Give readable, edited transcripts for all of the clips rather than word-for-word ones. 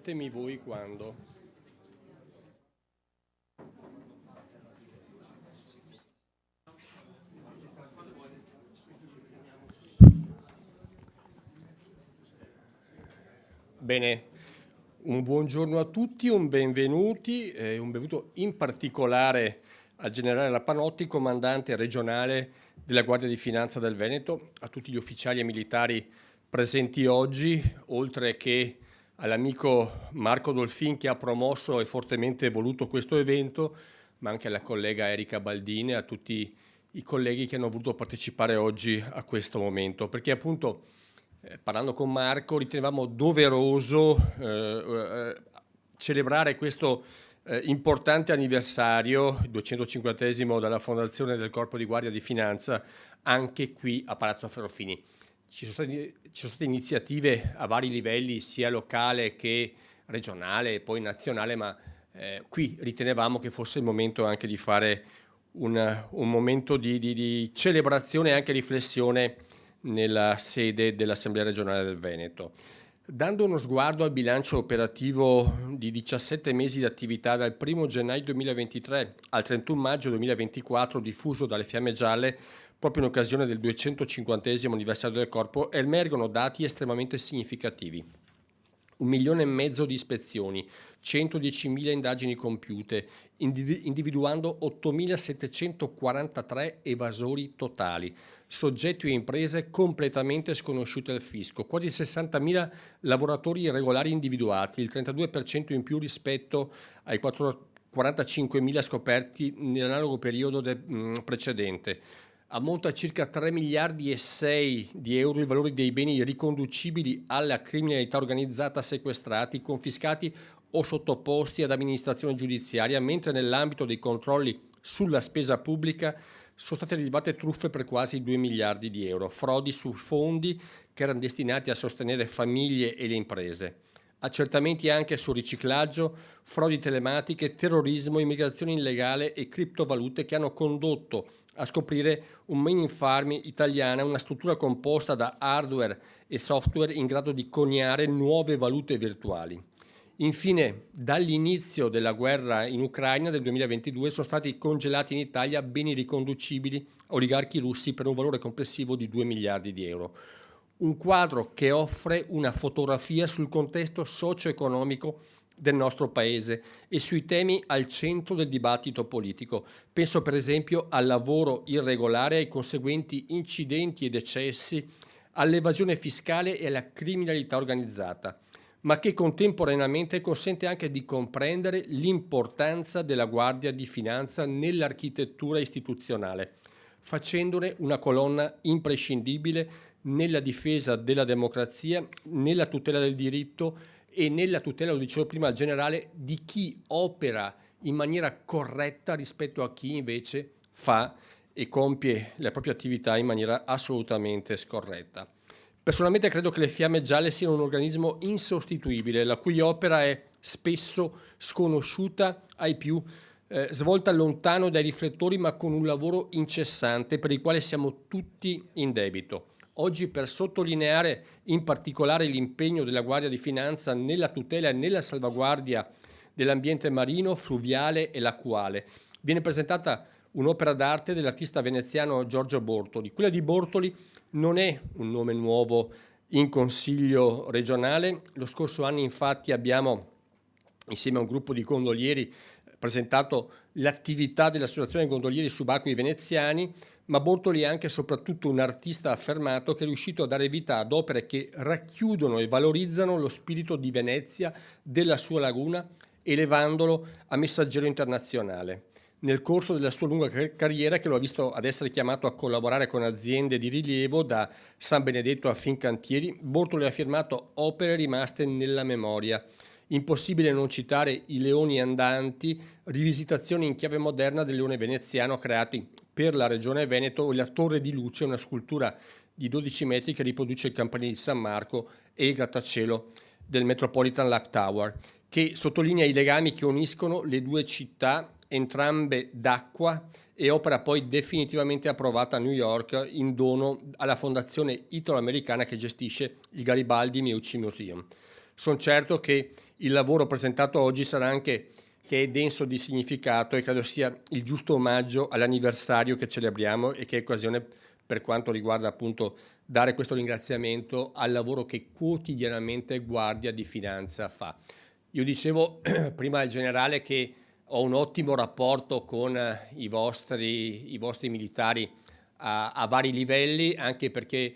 Ditemi voi quando. Bene, un buongiorno a tutti, un benvenuto in particolare al generale Lapanotti, comandante regionale della Guardia di Finanza del Veneto, a tutti gli ufficiali e militari presenti oggi, oltre che all'amico Marco Dolfin che ha promosso e fortemente voluto questo evento, ma anche alla collega Erika Baldini e a tutti i colleghi che hanno voluto partecipare oggi a questo momento, perché appunto parlando con Marco ritenevamo doveroso celebrare questo importante anniversario, il 250esimo dalla fondazione del Corpo di Guardia di Finanza, anche qui a Palazzo Ferrofini. Ci sono state iniziative a vari livelli, sia locale che regionale e poi nazionale, ma qui ritenevamo che fosse il momento anche di fare un momento di celebrazione e anche riflessione nella sede dell'Assemblea regionale del Veneto. Dando uno sguardo al bilancio operativo di 17 mesi di attività dal 1 gennaio 2023 al 31 maggio 2024 diffuso dalle Fiamme Gialle proprio in occasione del 250esimo anniversario del Corpo, emergono dati estremamente significativi. 1,5 milioni di ispezioni, 110.000 indagini compiute, individuando 8.743 evasori totali, soggetti e imprese completamente sconosciuti al fisco, quasi 60.000 lavoratori irregolari individuati, il 32% in più rispetto ai 45.000 scoperti nell'analogo periodo precedente. Ammonta a circa 3 miliardi e 6 di euro il valore dei beni riconducibili alla criminalità organizzata sequestrati, confiscati o sottoposti ad amministrazione giudiziaria, mentre nell'ambito dei controlli sulla spesa pubblica sono state rilevate truffe per quasi 2 miliardi di euro, frodi su fondi che erano destinati a sostenere famiglie e le imprese. Accertamenti anche su riciclaggio, frodi telematiche, terrorismo, immigrazione illegale e criptovalute che hanno condotto a scoprire un mining farm italiana, una struttura composta da hardware e software in grado di coniare nuove valute virtuali. Infine, dall'inizio della guerra in Ucraina del 2022 sono stati congelati in Italia beni riconducibili a oligarchi russi per un valore complessivo di 2 miliardi di euro. Un quadro che offre una fotografia sul contesto socio-economico del nostro paese e sui temi al centro del dibattito politico. Penso per esempio al lavoro irregolare, ai conseguenti incidenti e decessi, all'evasione fiscale e alla criminalità organizzata, ma che contemporaneamente consente anche di comprendere l'importanza della Guardia di Finanza nell'architettura istituzionale, facendone una colonna imprescindibile nella difesa della democrazia, nella tutela del diritto e nella tutela, lo dicevo prima, generale di chi opera in maniera corretta rispetto a chi invece fa e compie le proprie attività in maniera assolutamente scorretta. Personalmente credo che le Fiamme Gialle siano un organismo insostituibile, la cui opera è spesso sconosciuta ai più, svolta lontano dai riflettori, ma con un lavoro incessante per il quale siamo tutti in debito. Oggi, per sottolineare in particolare l'impegno della Guardia di Finanza nella tutela e nella salvaguardia dell'ambiente marino, fluviale e lacuale, viene presentata un'opera d'arte dell'artista veneziano Giorgio Bortoli. Quella di Bortoli non è un nome nuovo in Consiglio regionale. Lo scorso anno infatti abbiamo, insieme a un gruppo di gondolieri, presentato l'attività dell'Associazione Gondolieri Subacquei Veneziani, ma Bortoli è anche e soprattutto un artista affermato che è riuscito a dare vita ad opere che racchiudono e valorizzano lo spirito di Venezia, della sua laguna, elevandolo a messaggero internazionale. Nel corso della sua lunga carriera, che lo ha visto ad essere chiamato a collaborare con aziende di rilievo da San Benedetto a Fincantieri, Bortoli ha firmato opere rimaste nella memoria. Impossibile non citare I Leoni Andanti, rivisitazioni in chiave moderna del leone veneziano creati per la regione Veneto, o la Torre di Luce, una scultura di 12 metri che riproduce il campanile di San Marco e il grattacielo del Metropolitan Life Tower, che sottolinea i legami che uniscono le due città, entrambe d'acqua, e opera poi definitivamente approvata a New York in dono alla fondazione italo-americana che gestisce il Garibaldi Museum. Sono certo che il lavoro presentato oggi sarà anche che è denso di significato e credo sia il giusto omaggio all'anniversario che celebriamo e che è occasione per quanto riguarda appunto dare questo ringraziamento al lavoro che quotidianamente Guardia di Finanza fa. Io dicevo prima al generale che ho un ottimo rapporto con i vostri militari a vari livelli, anche perché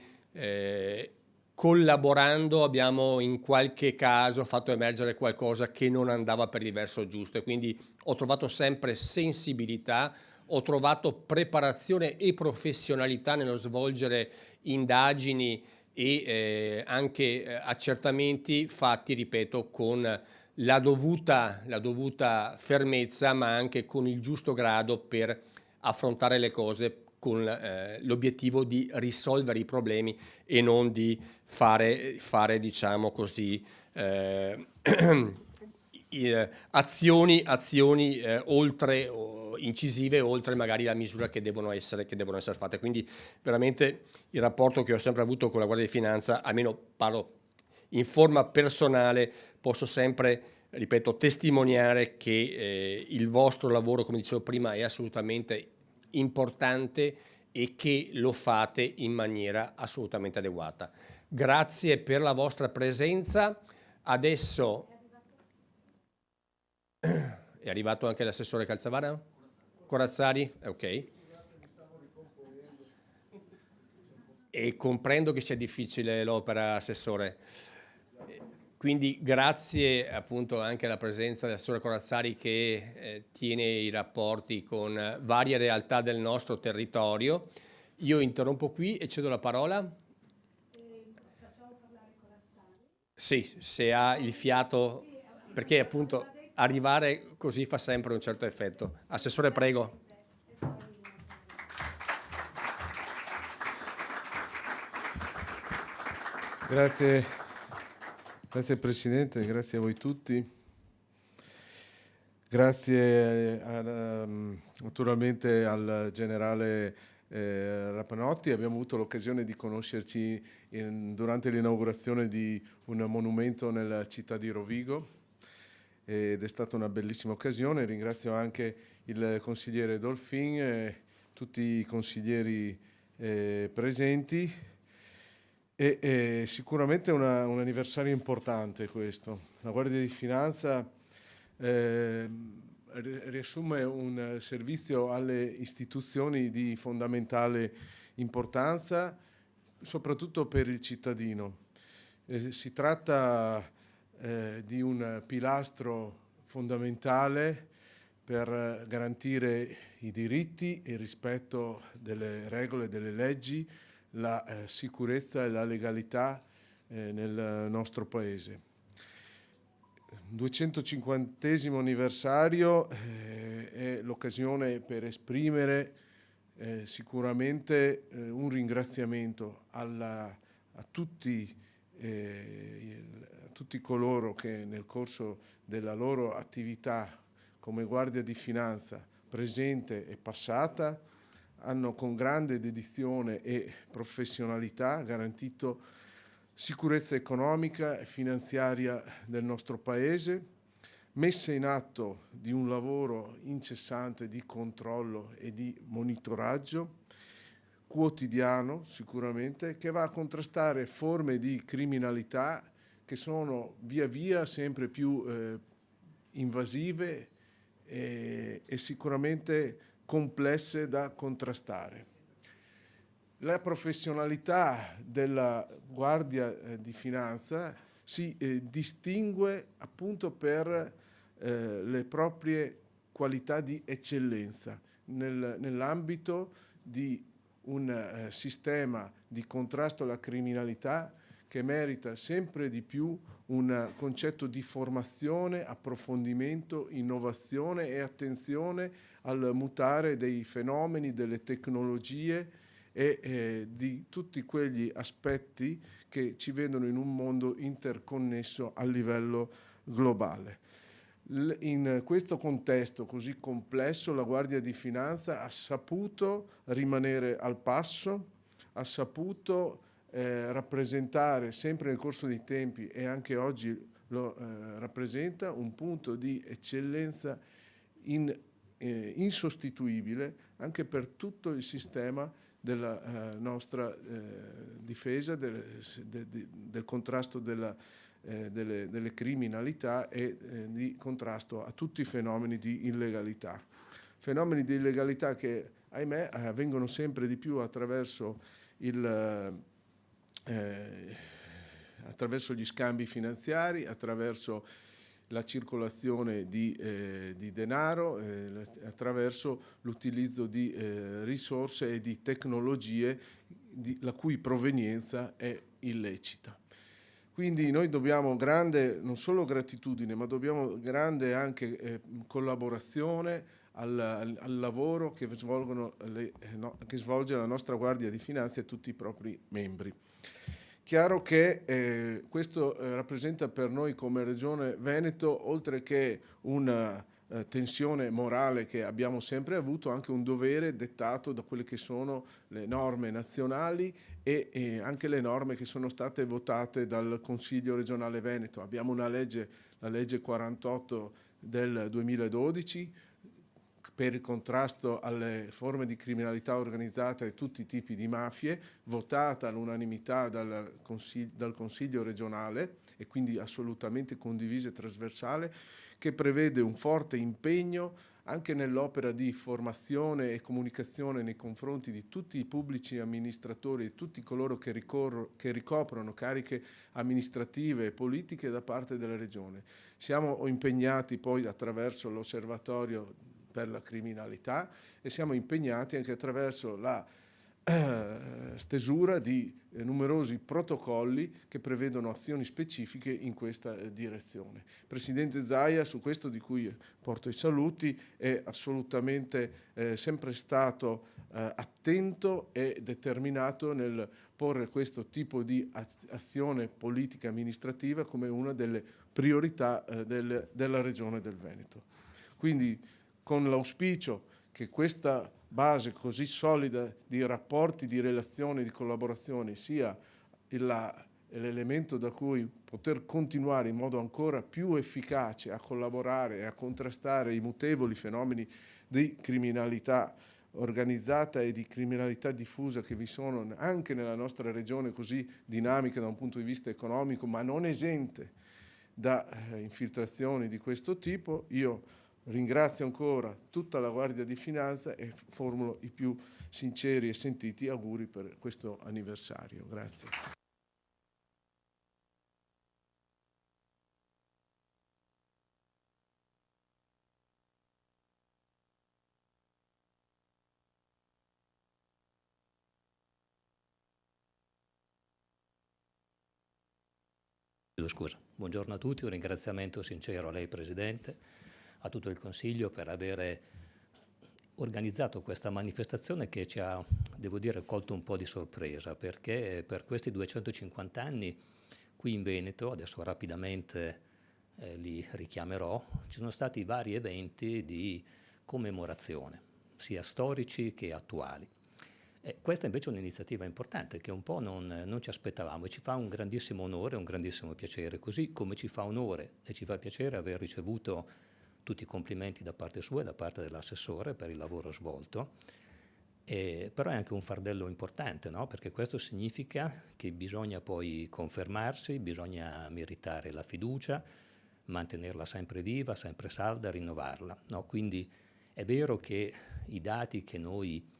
collaborando abbiamo in qualche caso fatto emergere qualcosa che non andava per il verso giusto e quindi ho trovato sempre sensibilità, ho trovato preparazione e professionalità nello svolgere indagini e anche accertamenti fatti, ripeto, con la dovuta fermezza, ma anche con il giusto grado per affrontare le cose con l'obiettivo di risolvere i problemi e non di fare diciamo così, azioni oltre incisive, oltre magari la misura che devono essere fatte. Quindi veramente il rapporto che ho sempre avuto con la Guardia di Finanza, almeno parlo in forma personale, posso sempre, ripeto, testimoniare che il vostro lavoro, come dicevo prima, è assolutamente importante e che lo fate in maniera assolutamente adeguata. Grazie per la vostra presenza. Adesso è arrivato anche l'assessore Calzavara? Corazzari? Ok. E comprendo che sia difficile l'opera, assessore. Quindi grazie appunto anche alla presenza dell'assessore Corazzari che tiene i rapporti con varie realtà del nostro territorio. Io interrompo qui e cedo la parola. Facciamo parlare Corazzari. Sì, se ha il fiato, perché appunto arrivare così fa sempre un certo effetto. Assessore, prego. Grazie Presidente, grazie a voi tutti. Grazie naturalmente al generale Rapanotti. Abbiamo avuto l'occasione di conoscerci durante l'inaugurazione di un monumento nella città di Rovigo ed è stata una bellissima occasione. Ringrazio anche il consigliere Dolfin e tutti i consiglieri presenti. E sicuramente un anniversario importante questo. La Guardia di Finanza riassume un servizio alle istituzioni di fondamentale importanza, soprattutto per il cittadino. Si tratta di un pilastro fondamentale per garantire i diritti, il rispetto delle regole e delle leggi, la sicurezza e la legalità nel nostro Paese. 250° anniversario è l'occasione per esprimere sicuramente un ringraziamento a tutti coloro che nel corso della loro attività come Guardia di Finanza presente e passata hanno con grande dedizione e professionalità garantito sicurezza economica e finanziaria del nostro Paese, messa in atto di un lavoro incessante di controllo e di monitoraggio quotidiano sicuramente, che va a contrastare forme di criminalità che sono via via sempre più invasive e sicuramente complesse da contrastare. La professionalità della Guardia di Finanza si distingue appunto per le proprie qualità di eccellenza nell'ambito di un sistema di contrasto alla criminalità che merita sempre di più un concetto di formazione, approfondimento, innovazione e attenzione al mutare dei fenomeni, delle tecnologie e di tutti quegli aspetti che ci vedono in un mondo interconnesso a livello globale. In questo contesto così complesso la Guardia di Finanza ha saputo rimanere al passo, ha saputo rappresentare sempre nel corso dei tempi, e anche oggi lo rappresenta, un punto di eccellenza insostituibile anche per tutto il sistema della nostra difesa, del contrasto delle criminalità e di contrasto a tutti i fenomeni di illegalità. Fenomeni di illegalità che, ahimè, avvengono sempre di più attraverso gli scambi finanziari, attraverso la circolazione di denaro, attraverso l'utilizzo di risorse e di tecnologie la cui provenienza è illecita. Quindi noi dobbiamo grande, non solo gratitudine, ma dobbiamo grande anche collaborazione al lavoro che svolge la nostra Guardia di Finanza e tutti i propri membri. Chiaro che questo rappresenta per noi come Regione Veneto, oltre che una tensione morale che abbiamo sempre avuto, anche un dovere dettato da quelle che sono le norme nazionali e anche le norme che sono state votate dal Consiglio regionale Veneto. Abbiamo una legge, la legge 48 del 2012, per il contrasto alle forme di criminalità organizzata e tutti i tipi di mafie, votata all'unanimità dal Consiglio regionale e quindi assolutamente condivisa e trasversale, che prevede un forte impegno anche nell'opera di formazione e comunicazione nei confronti di tutti i pubblici amministratori e tutti coloro che ricoprono cariche amministrative e politiche da parte della Regione. Siamo impegnati poi attraverso l'osservatorio per la criminalità e siamo impegnati anche attraverso la stesura di numerosi protocolli che prevedono azioni specifiche in questa direzione. Presidente Zaia, su questo di cui porto i saluti, è assolutamente sempre stato attento e determinato nel porre questo tipo di azione politica amministrativa come una delle priorità della Regione del Veneto. Quindi, con l'auspicio che questa base così solida di rapporti, di relazioni, di collaborazione sia l'elemento da cui poter continuare in modo ancora più efficace a collaborare e a contrastare i mutevoli fenomeni di criminalità organizzata e di criminalità diffusa che vi sono anche nella nostra regione, così dinamica da un punto di vista economico, ma non esente da infiltrazioni di questo tipo. Io ringrazio ancora tutta la Guardia di Finanza e formulo i più sinceri e sentiti auguri per questo anniversario. Grazie. Scusa. Buongiorno a tutti, un ringraziamento sincero a lei Presidente, a tutto il Consiglio per aver organizzato questa manifestazione che ci ha, devo dire, colto un po' di sorpresa, perché per questi 250 anni qui in Veneto, adesso rapidamente li richiamerò, ci sono stati vari eventi di commemorazione, sia storici che attuali. Questa invece è un'iniziativa importante che un po' non ci aspettavamo e ci fa un grandissimo onore, un grandissimo piacere, così come ci fa onore e ci fa piacere aver ricevuto tutti i complimenti da parte sua e da parte dell'assessore per il lavoro svolto. Però è anche un fardello importante, no? Perché questo significa che bisogna poi confermarsi, bisogna meritare la fiducia, mantenerla sempre viva, sempre salda, rinnovarla, no? Quindi è vero che i dati che noi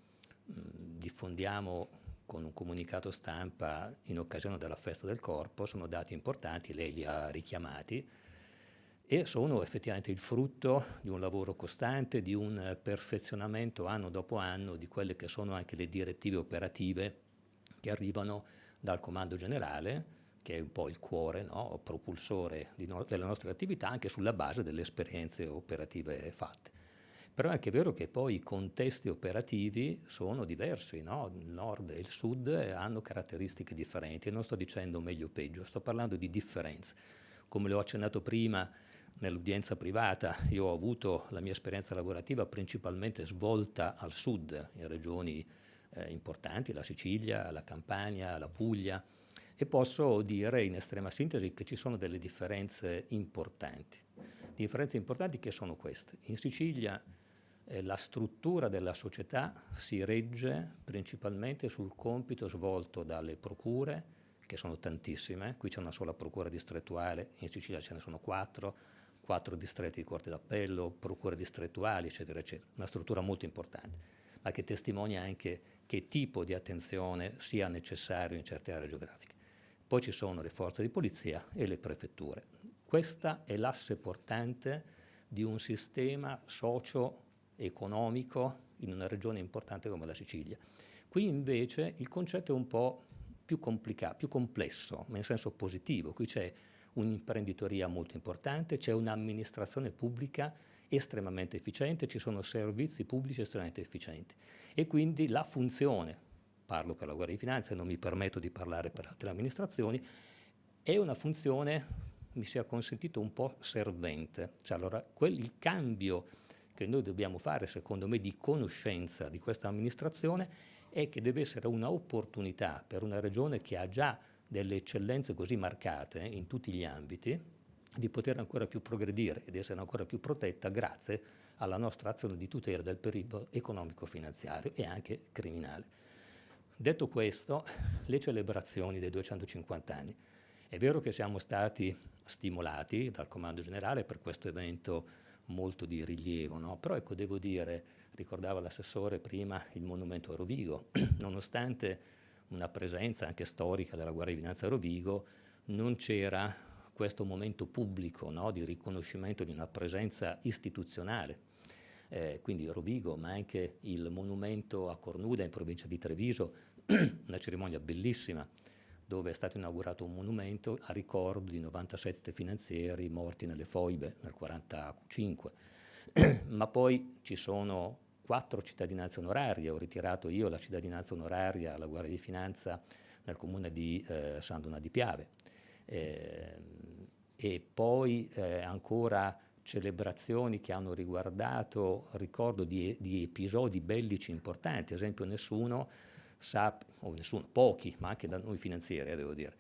diffondiamo con un comunicato stampa in occasione della festa del corpo sono dati importanti, lei li ha richiamati, e sono effettivamente il frutto di un lavoro costante, di un perfezionamento anno dopo anno di quelle che sono anche le direttive operative che arrivano dal Comando Generale, che è un po' il cuore, no? Propulsore delle nostre attività, anche sulla base delle esperienze operative fatte. Però è anche vero che poi i contesti operativi sono diversi, no? Il nord e il sud hanno caratteristiche differenti, e non sto dicendo meglio o peggio, sto parlando di differenze. Come le ho accennato prima nell'udienza privata, io ho avuto la mia esperienza lavorativa principalmente svolta al sud, in regioni importanti, la Sicilia, la Campania, la Puglia, e posso dire in estrema sintesi che ci sono delle differenze importanti. Differenze importanti che sono queste. In Sicilia la struttura della società si regge principalmente sul compito svolto dalle procure, che sono tantissime. Qui c'è una sola procura distrettuale, in Sicilia ce ne sono 4 distretti di corte d'appello, procure distrettuali, eccetera, eccetera. Una struttura molto importante, ma che testimonia anche che tipo di attenzione sia necessario in certe aree geografiche. Poi ci sono le forze di polizia e le prefetture. Questa è l'asse portante di un sistema socio-economico in una regione importante come la Sicilia. Qui invece il concetto è un po' più complicato, più complesso, ma in senso positivo. Qui c'è un'imprenditoria molto importante, c'è un'amministrazione pubblica estremamente efficiente, ci sono servizi pubblici estremamente efficienti e quindi la funzione, parlo per la Guardia di Finanza e non mi permetto di parlare per altre amministrazioni, è una funzione, mi sia consentito, un po' servente. Cioè, allora, il cambio che noi dobbiamo fare, secondo me, di conoscenza di questa amministrazione è che deve essere un'opportunità per una regione che ha già delle eccellenze così marcate in tutti gli ambiti, di poter ancora più progredire ed essere ancora più protetta grazie alla nostra azione di tutela del pericolo economico-finanziario e anche criminale. Detto questo, le celebrazioni dei 250 anni. È vero che siamo stati stimolati dal Comando Generale per questo evento molto di rilievo, no? Però ecco, devo dire, ricordava l'assessore prima il monumento a Rovigo, nonostante una presenza anche storica della Guardia di Finanza a Rovigo, non c'era questo momento pubblico, no, di riconoscimento di una presenza istituzionale. Quindi Rovigo, ma anche il monumento a Cornuda in provincia di Treviso, una cerimonia bellissima, dove è stato inaugurato un monumento a ricordo di 97 finanzieri morti nelle foibe nel 1945. Ma poi ci sono 4 cittadinanze onorarie, ho ritirato io la cittadinanza onoraria alla Guardia di Finanza nel comune di San Donà di Piave, e poi ancora celebrazioni che hanno riguardato ricordo di episodi bellici importanti, ad esempio pochi, ma anche da noi finanzieri, devo dire,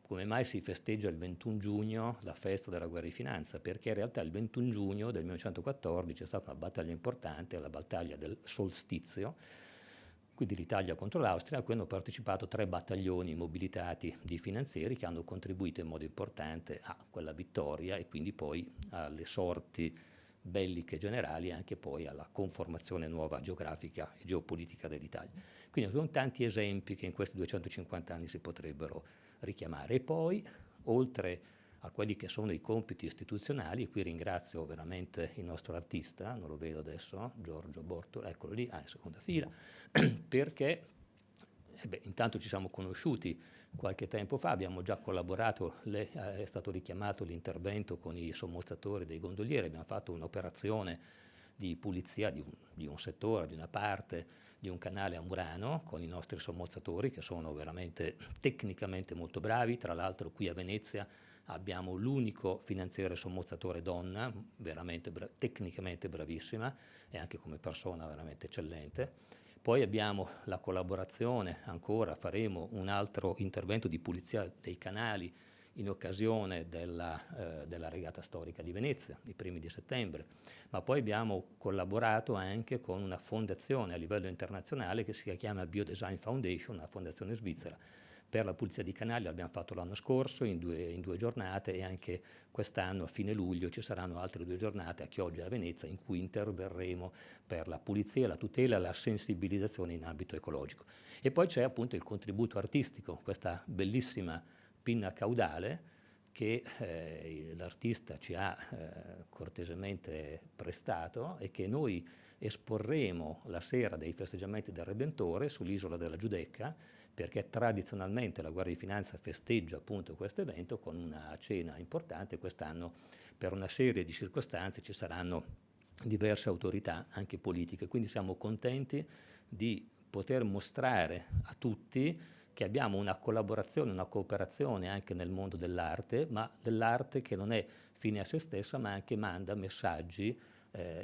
come mai si festeggia il 21 giugno la festa della Guardia di Finanza, perché in realtà il 21 giugno del 1914 è stata una battaglia importante, la battaglia del solstizio, quindi l'Italia contro l'Austria, a cui hanno partecipato 3 battaglioni mobilitati di finanzieri che hanno contribuito in modo importante a quella vittoria e quindi poi alle sorti belliche generali e anche poi alla conformazione nuova geografica e geopolitica dell'Italia. Quindi sono tanti esempi che in questi 250 anni si potrebbero richiamare. E poi, oltre a quelli che sono i compiti istituzionali, e qui ringrazio veramente il nostro artista, non lo vedo adesso, Giorgio Bortola, eccolo lì, in seconda fila, perché intanto ci siamo conosciuti qualche tempo fa, abbiamo già collaborato, è stato richiamato l'intervento con i sommozzatori dei gondolieri, abbiamo fatto un'operazione di pulizia di un settore, di una parte, di un canale a Murano con i nostri sommozzatori che sono veramente tecnicamente molto bravi. Tra l'altro qui a Venezia abbiamo l'unico finanziere sommozzatore donna, veramente tecnicamente bravissima e anche come persona veramente eccellente. Poi abbiamo la collaborazione, ancora faremo un altro intervento di pulizia dei canali in occasione della regata storica di Venezia, i primi di settembre, ma poi abbiamo collaborato anche con una fondazione a livello internazionale che si chiama Biodesign Foundation, una fondazione svizzera. Per la pulizia di canali l'abbiamo fatto l'anno scorso in due giornate e anche quest'anno a fine luglio ci saranno altre 2 giornate a Chioggia e a Venezia in cui interverremo per la pulizia, la tutela e la sensibilizzazione in ambito ecologico. E poi c'è appunto il contributo artistico, questa bellissima pinna caudale che l'artista ci ha cortesemente prestato e che noi esporremo la sera dei festeggiamenti del Redentore sull'isola della Giudecca, perché tradizionalmente la Guardia di Finanza festeggia appunto questo evento con una cena importante. Quest'anno per una serie di circostanze ci saranno diverse autorità anche politiche, quindi siamo contenti di poter mostrare a tutti che abbiamo una collaborazione, una cooperazione anche nel mondo dell'arte, ma dell'arte che non è fine a se stessa, ma anche manda messaggi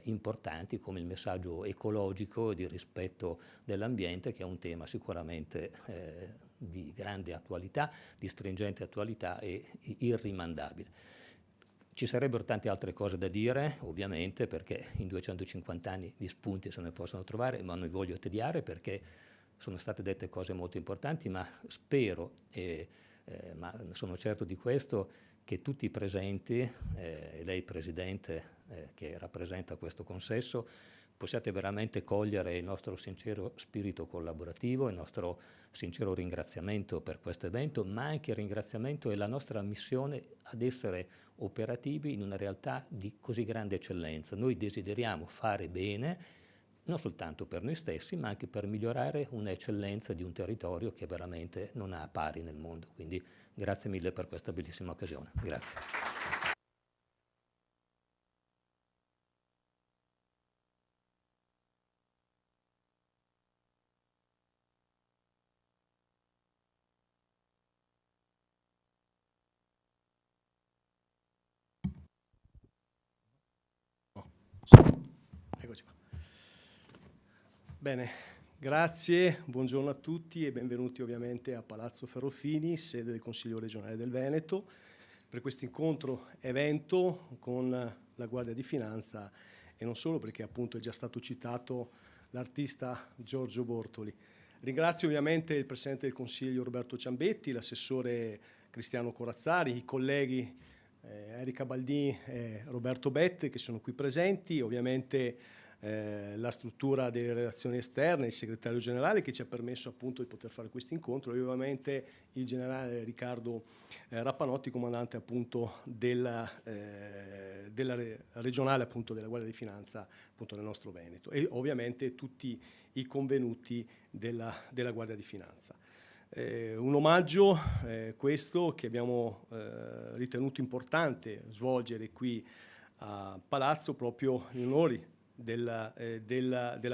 importanti come il messaggio ecologico e di rispetto dell'ambiente, che è un tema sicuramente di grande attualità, di stringente attualità e irrimandabile. Ci sarebbero tante altre cose da dire, ovviamente, perché in 250 anni di spunti se ne possono trovare, ma non vi voglio tediare perché sono state dette cose molto importanti, ma spero, ma sono certo di questo, che tutti i presenti, e lei Presidente che rappresenta questo consesso, possiate veramente cogliere il nostro sincero spirito collaborativo, il nostro sincero ringraziamento per questo evento, ma anche il ringraziamento e la nostra missione ad essere operativi in una realtà di così grande eccellenza. Noi desideriamo fare bene, non soltanto per noi stessi, ma anche per migliorare un'eccellenza di un territorio che veramente non ha pari nel mondo. Quindi grazie mille per questa bellissima occasione. Grazie. Eccoci qua. Bene, grazie, buongiorno a tutti e benvenuti ovviamente a Palazzo Ferrofini, sede del Consiglio regionale del Veneto, per questo incontro evento con la Guardia di Finanza e non solo, perché appunto è già stato citato l'artista Giorgio Bortoli. Ringrazio ovviamente il Presidente del Consiglio Roberto Ciambetti, l'assessore Cristiano Corazzari, i colleghi Erika Baldini e Roberto Bette che sono qui presenti, ovviamente la struttura delle relazioni esterne, il segretario generale che ci ha permesso appunto di poter fare questo incontro e ovviamente il generale Riccardo Rappanotti, comandante appunto della regionale appunto della Guardia di Finanza appunto nel nostro Veneto e ovviamente tutti i convenuti della Guardia di Finanza. Un omaggio questo che abbiamo ritenuto importante svolgere qui a Palazzo proprio in onore della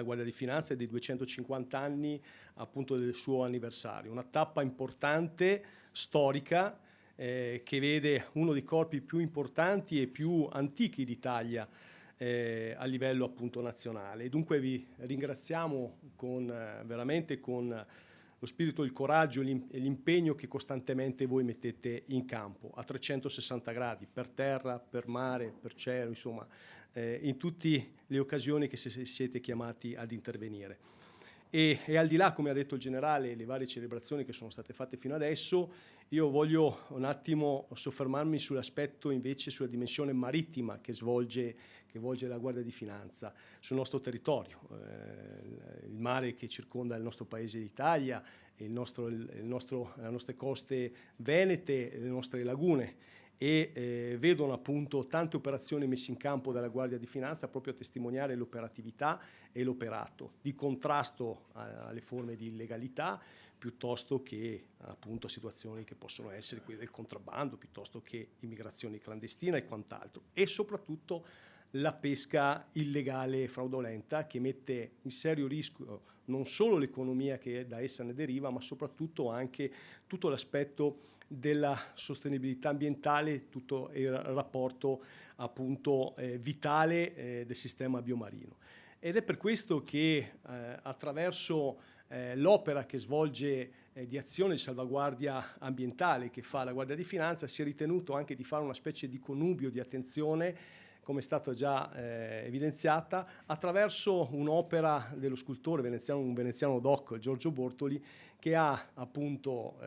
Guardia di Finanza e dei 250 anni appunto del suo anniversario. Una tappa importante, storica, che vede uno dei corpi più importanti e più antichi d'Italia a livello appunto nazionale. E dunque vi ringraziamo veramente con lo spirito, il coraggio e l'impegno che costantemente voi mettete in campo a 360 gradi, per terra, per mare, per cielo, insomma, in tutte le occasioni che siete chiamati ad intervenire. E al di là, come ha detto il generale, le varie celebrazioni che sono state fatte fino adesso, io voglio un attimo soffermarmi sull'aspetto invece, sulla dimensione marittima che svolge la Guardia di Finanza sul nostro territorio, il mare che circonda il nostro paese d'Italia, le nostre coste venete, le nostre lagune e vedono appunto tante operazioni messe in campo dalla Guardia di Finanza proprio a testimoniare l'operatività e l'operato di contrasto alle forme di illegalità piuttosto che appunto a situazioni che possono essere quelle del contrabbando, piuttosto che immigrazione clandestina e quant'altro, e soprattutto la pesca illegale e fraudolenta che mette in serio rischio non solo l'economia che da essa ne deriva, ma soprattutto anche tutto l'aspetto della sostenibilità ambientale, tutto il rapporto appunto vitale del sistema biomarino. Ed è per questo che attraverso l'opera che svolge di azione di salvaguardia ambientale che fa la Guardia di Finanza si è ritenuto anche di fare una specie di connubio di attenzione, come è stata già evidenziata, attraverso un'opera dello scultore veneziano, un veneziano doc, Giorgio Bortoli, che ha appunto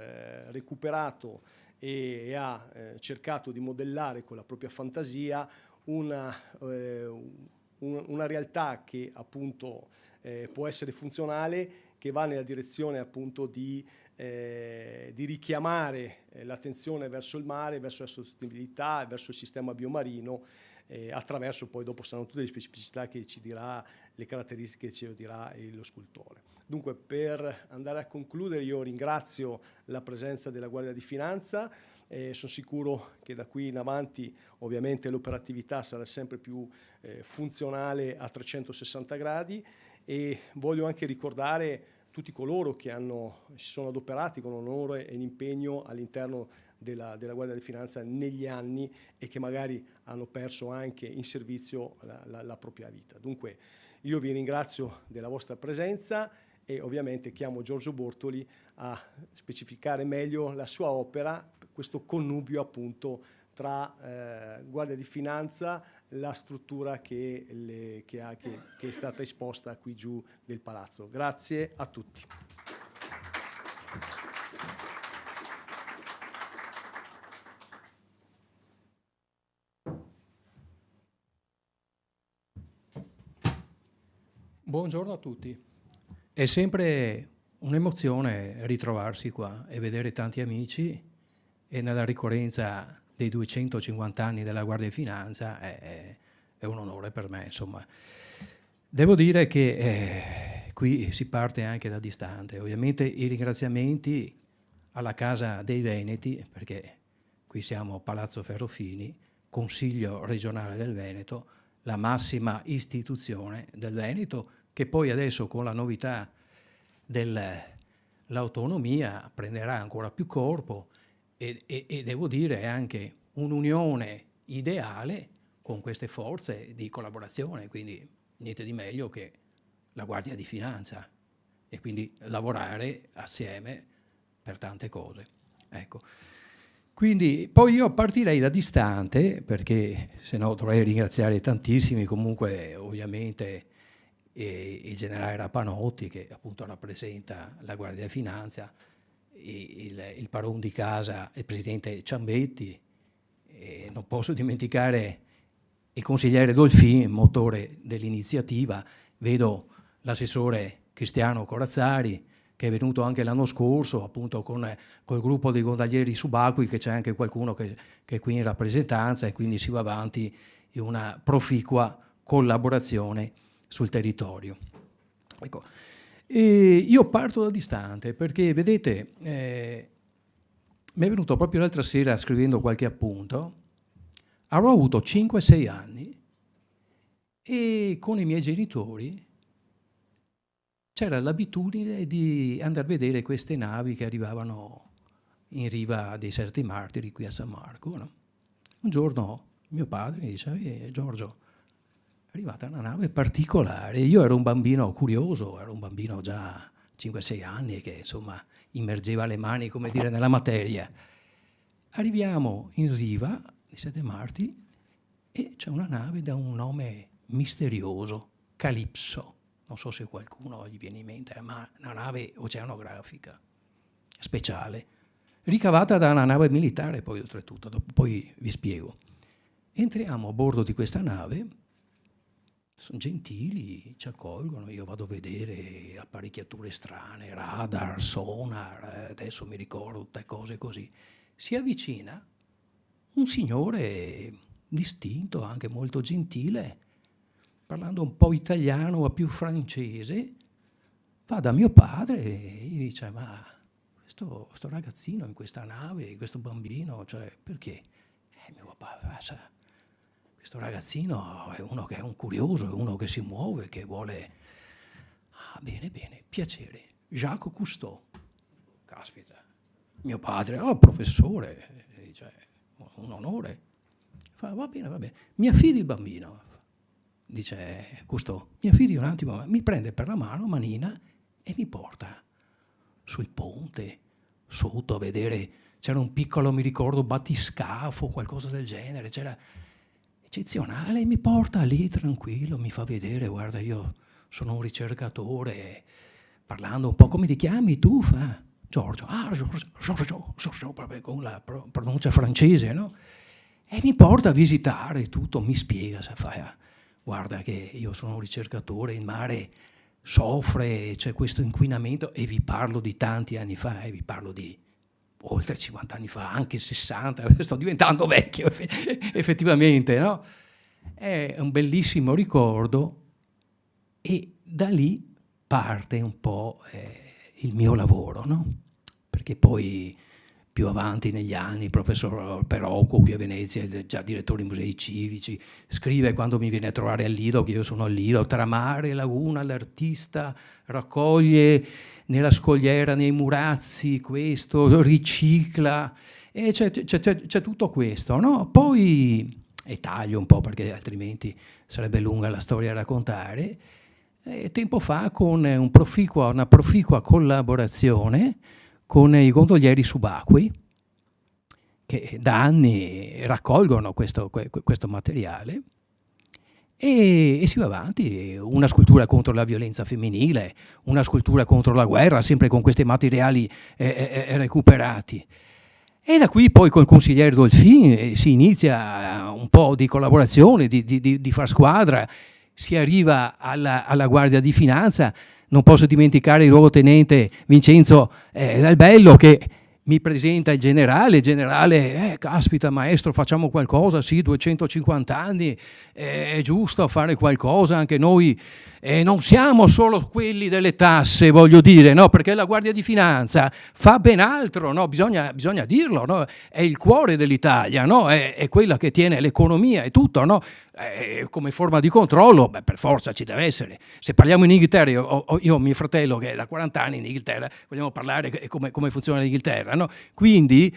recuperato e ha cercato di modellare con la propria fantasia una realtà che appunto può essere funzionale, che va nella direzione appunto di richiamare l'attenzione verso il mare, verso la sostenibilità, verso il sistema biomarino, attraverso poi dopo saranno tutte le specificità che ci dirà, le caratteristiche che ci dirà lo scultore. Dunque, per andare a concludere, io ringrazio la presenza della Guardia di Finanza, sono sicuro che da qui in avanti ovviamente l'operatività sarà sempre più funzionale a 360 gradi e voglio anche ricordare tutti coloro che si sono adoperati con onore e impegno all'interno della Guardia di Finanza negli anni e che magari hanno perso anche in servizio la propria vita. Dunque io vi ringrazio della vostra presenza e ovviamente chiamo Giorgio Bortoli a specificare meglio la sua opera, questo connubio appunto tra Guardia di Finanza, la struttura che è stata esposta qui giù del palazzo. Grazie a tutti. Buongiorno a tutti. È sempre un'emozione ritrovarsi qua e vedere tanti amici, e nella ricorrenza dei 250 anni della Guardia di Finanza è un onore per me, insomma. Devo dire che qui si parte anche da distante. Ovviamente i ringraziamenti alla Casa dei Veneti, perché qui siamo a Palazzo Ferrofini, Consiglio regionale del Veneto, la massima istituzione del Veneto, che poi adesso con la novità dell'autonomia prenderà ancora più corpo e devo dire anche un'unione ideale con queste forze di collaborazione, quindi niente di meglio che la Guardia di Finanza, e quindi lavorare assieme per tante cose. Ecco. Quindi poi io partirei da distante, perché se no dovrei ringraziare tantissimi, comunque ovviamente il generale Rapanotti, che appunto rappresenta la Guardia di Finanza, il padron di casa, il presidente Ciambetti, e non posso dimenticare il consigliere Dolfin, motore dell'iniziativa. Vedo l'assessore Cristiano Corazzari, che è venuto anche l'anno scorso, appunto col gruppo dei gondolieri subacquei, che c'è anche qualcuno che è qui in rappresentanza, e quindi si va avanti in una proficua collaborazione sul territorio. Ecco. E io parto da distante perché, vedete, mi è venuto proprio l'altra sera scrivendo qualche appunto. Avrò avuto 5-6 anni e con i miei genitori c'era l'abitudine di andare a vedere queste navi che arrivavano in riva dei Serti Martiri qui a San Marco, no? Un giorno mio padre mi dice: Giorgio, è arrivata una nave particolare. Io ero un bambino curioso, ero un bambino già 5-6 anni che insomma immergeva le mani, come dire, nella materia. Arriviamo in riva di Sette Martiri e c'è una nave da un nome misterioso, Calypso. Non so se qualcuno gli viene in mente, ma una nave oceanografica speciale, ricavata da una nave militare, poi oltretutto, poi vi spiego. Entriamo a bordo di questa nave, sono gentili, ci accolgono, io vado a vedere apparecchiature strane, radar, sonar, adesso mi ricordo tutte cose così. Si avvicina un signore distinto, anche molto gentile, parlando un po' italiano ma più francese, va da mio padre e gli dice: ma questo ragazzino in questa nave, questo bambino, cioè perché? Mio papà sa, questo ragazzino è uno che è un curioso, è uno che si muove, che vuole... Ah, bene, piacere, Jacques Cousteau. Caspita, mio padre, professore, dice, un onore. Fa, va bene, mi affidi il bambino. Dice Cousteau, mi affidi un attimo, mi prende per la mano, manina, e mi porta sul ponte, sotto a vedere, c'era un piccolo, mi ricordo, battiscafo, qualcosa del genere, c'era eccezionale, mi porta lì tranquillo, mi fa vedere, guarda, io sono un ricercatore, parlando un po', come ti chiami tu? Fa, Giorgio, Giorgio, proprio con la pronuncia francese, no? E mi porta a visitare tutto, mi spiega, fa, guarda che io sono un ricercatore, il mare soffre, c'è questo inquinamento, e vi parlo di tanti anni fa, vi parlo di oltre 50 anni fa, anche 60, sto diventando vecchio effettivamente, no? È un bellissimo ricordo e da lì parte un po' il mio lavoro, no? Perché poi più avanti negli anni, il professor Perocco qui a Venezia, già direttore di musei civici, scrive quando mi viene a trovare al Lido, che io sono al Lido, tra mare e laguna l'artista raccoglie nella scogliera, nei murazzi, questo, ricicla, e c'è tutto questo, no? Poi, e taglio un po' perché altrimenti sarebbe lunga la storia da raccontare, tempo fa con una proficua collaborazione con i gondolieri subacquei, che da anni raccolgono questo materiale, e si va avanti. Una scultura contro la violenza femminile, una scultura contro la guerra, sempre con questi materiali recuperati. E da qui poi col consigliere Dolfin si inizia un po' di collaborazione, di far squadra, si arriva alla Guardia di Finanza. Non posso dimenticare il luogotenente Vincenzo Dal Bello che mi presenta il generale, caspita maestro, facciamo qualcosa, sì, 250 anni, è giusto fare qualcosa, anche noi non siamo solo quelli delle tasse, voglio dire, no? Perché la Guardia di Finanza fa ben altro, no? Bisogna dirlo, no? È il cuore dell'Italia, no? È quella che tiene l'economia e tutto, no? Come forma di controllo, per forza ci deve essere. Se parliamo in Inghilterra, io ho mio fratello che è da 40 anni in Inghilterra, vogliamo parlare come funziona l'Inghilterra, no? Quindi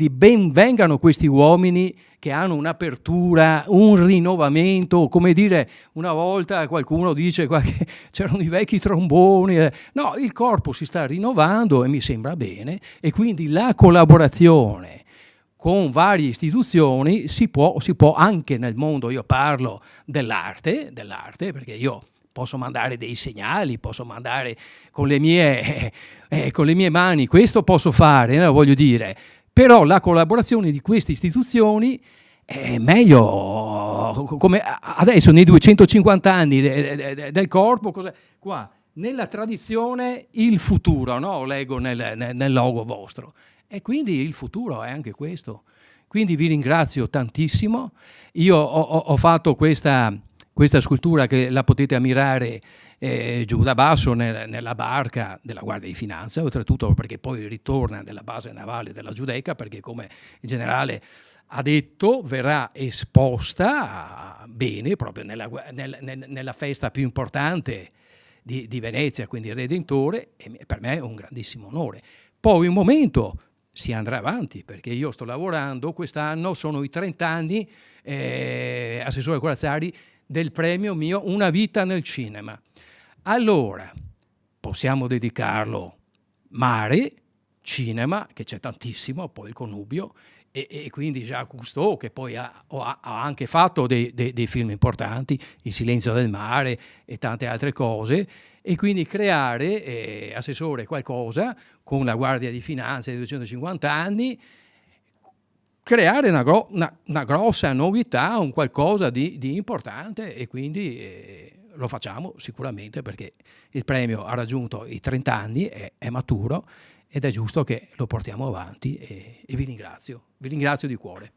ben vengano questi uomini che hanno un'apertura, un rinnovamento, come dire, una volta qualcuno dice che c'erano i vecchi tromboni, no, il corpo si sta rinnovando e mi sembra bene, e quindi la collaborazione con varie istituzioni si può anche nel mondo, io parlo dell'arte, perché io posso mandare dei segnali, posso mandare con le mie mani, questo posso fare, no? Voglio dire, però la collaborazione di queste istituzioni è meglio, come adesso nei 250 anni del corpo, qua, nella tradizione il futuro, no? Leggo nel logo vostro. E quindi il futuro è anche questo. Quindi vi ringrazio tantissimo. Io ho fatto questa scultura che la potete ammirare giù da basso nella barca della Guardia di Finanza, oltretutto perché poi ritorna nella base navale della Giudecca, perché come il generale ha detto verrà esposta bene proprio nella festa più importante di Venezia, quindi il Redentore, e per me è un grandissimo onore. Poi un momento si andrà avanti, perché io sto lavorando, quest'anno sono i 30 anni, assessore Corazzari, del premio mio Una vita nel cinema. Allora, possiamo dedicarlo mare, cinema, che c'è tantissimo, poi il connubio, e quindi Jacques Cousteau, che poi ha anche fatto dei film importanti, Il silenzio del mare e tante altre cose, e quindi creare, assessore, qualcosa con la Guardia di Finanza di 250 anni, creare una grossa novità, un qualcosa di importante, e quindi lo facciamo sicuramente perché il premio ha raggiunto i 30 anni, è maturo, ed è giusto che lo portiamo avanti, e vi ringrazio di cuore.